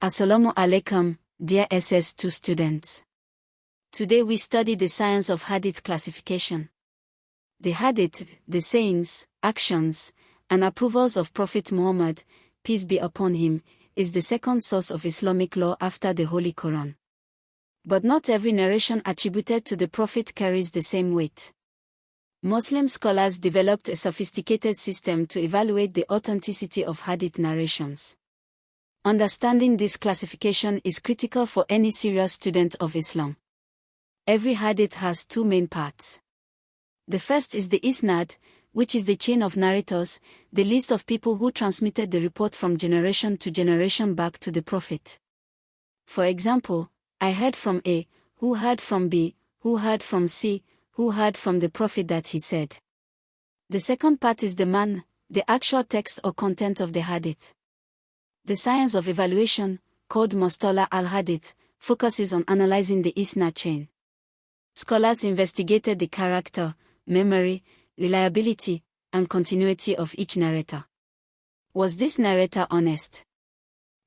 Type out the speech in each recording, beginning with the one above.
Assalamu alaikum, dear SS2 students. Today we study the science of Hadith classification. The Hadith, the sayings, actions, and approvals of Prophet Muhammad, peace be upon him, is the second source of Islamic law after the Holy Quran. But not every narration attributed to the Prophet carries the same weight. Muslim scholars developed a sophisticated system to evaluate the authenticity of Hadith narrations. Understanding this classification is critical for any serious student of Islam. Every Hadith has two main parts. The first is the Isnad, which is the chain of narrators, the list of people who transmitted the report from generation to generation back to the Prophet. For example, I heard from A, who heard from B, who heard from C, who heard from the Prophet that he said. The second part is the man, the actual text or content of the Hadith. The science of evaluation, called Mustalah al-Hadith, focuses on analyzing the Isnad chain. Scholars investigated the character, memory, reliability, and continuity of each narrator. Was this narrator honest?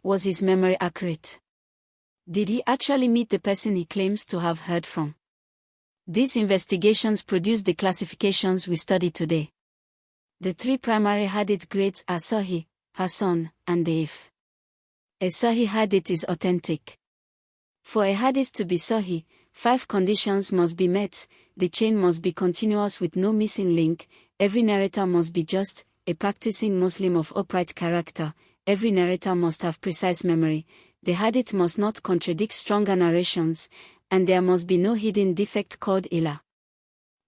Was his memory accurate? Did he actually meet the person he claims to have heard from? These investigations produced the classifications we study today. The three primary Hadith grades are Sahih, Hasan, and Da'if. A Sahih Hadith is authentic. For a Hadith to be Sahih, 5 conditions must be met: the chain must be continuous with no missing link, every narrator must be just, a practicing Muslim of upright character, every narrator must have precise memory, the Hadith must not contradict stronger narrations, and there must be no hidden defect called Ila.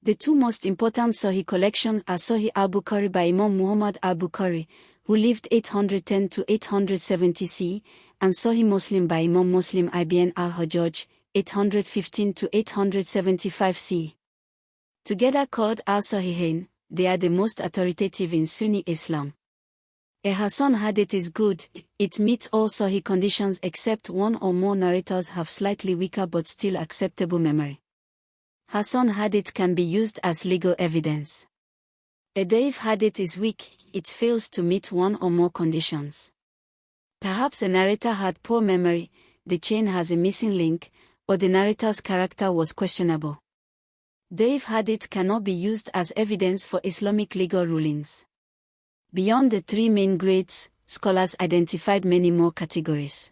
The two most important Sahih collections are Sahih al-Bukhari by Imam Muhammad al-Bukhari, who lived 810 to 870 CE, and Sahih Muslim by Imam Muslim ibn al-Hajjaj, 815 to 875 CE. Together called al-Sahihain, they are the most authoritative in Sunni Islam. A Hasan Hadith is good, it meets all Sahih conditions except one or more narrators have slightly weaker but still acceptable memory. Hasan Hadith can be used as legal evidence. A Da'if Hadith is weak, it fails to meet one or more conditions. Perhaps a narrator had poor memory, the chain has a missing link, or the narrator's character was questionable. Da'if Hadith cannot be used as evidence for Islamic legal rulings. Beyond the three main grades, scholars identified many more categories.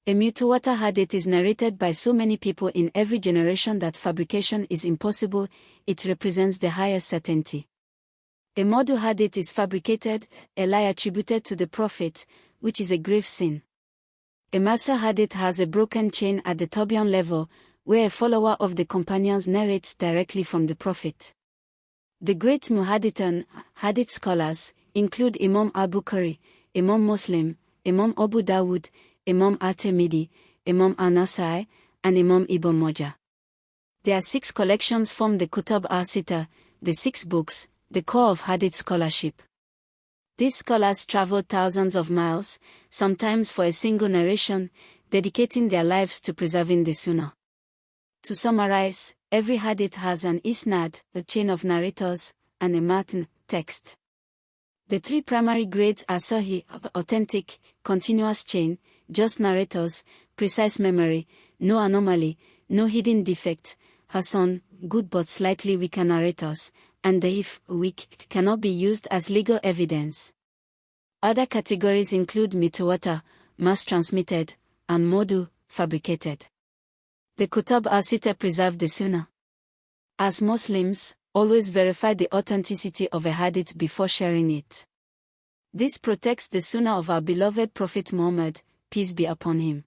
A Mutawatir Hadith is narrated by so many people in every generation that fabrication is impossible, it represents the highest certainty. A Mawdu Hadith is fabricated, a lie attributed to the Prophet, which is a grave sin. A Mursal Hadith has a broken chain at the Tabi'un level, where a follower of the companions narrates directly from the Prophet. The great Muhaddithun, Hadith scholars, include Imam al-Bukhari, Imam Muslim, Imam Abu Dawud, Imam al-Tirmidhi, Imam al-Nasai, and Imam Ibn Majah. Their 6 collections form the Kutub al-Sita, the 6 books, the core of Hadith scholarship. These scholars traveled thousands of miles, sometimes for a single narration, dedicating their lives to preserving the Sunnah. To summarize, every Hadith has an Isnad, a chain of narrators, and a Matn, text. The 3 primary grades are Sahih, authentic, continuous chain, just narrators, precise memory, no anomaly, no hidden defect, Hasan, good but slightly weaker narrators, and Da'if, weak, cannot be used as legal evidence. Other categories include Mutawatir, mass transmitted, and Mawdu, fabricated. The Kutub al-Sita preserve the Sunnah. As Muslims, always verify the authenticity of a Hadith before sharing it. This protects the Sunnah of our beloved Prophet Muhammad, peace be upon him.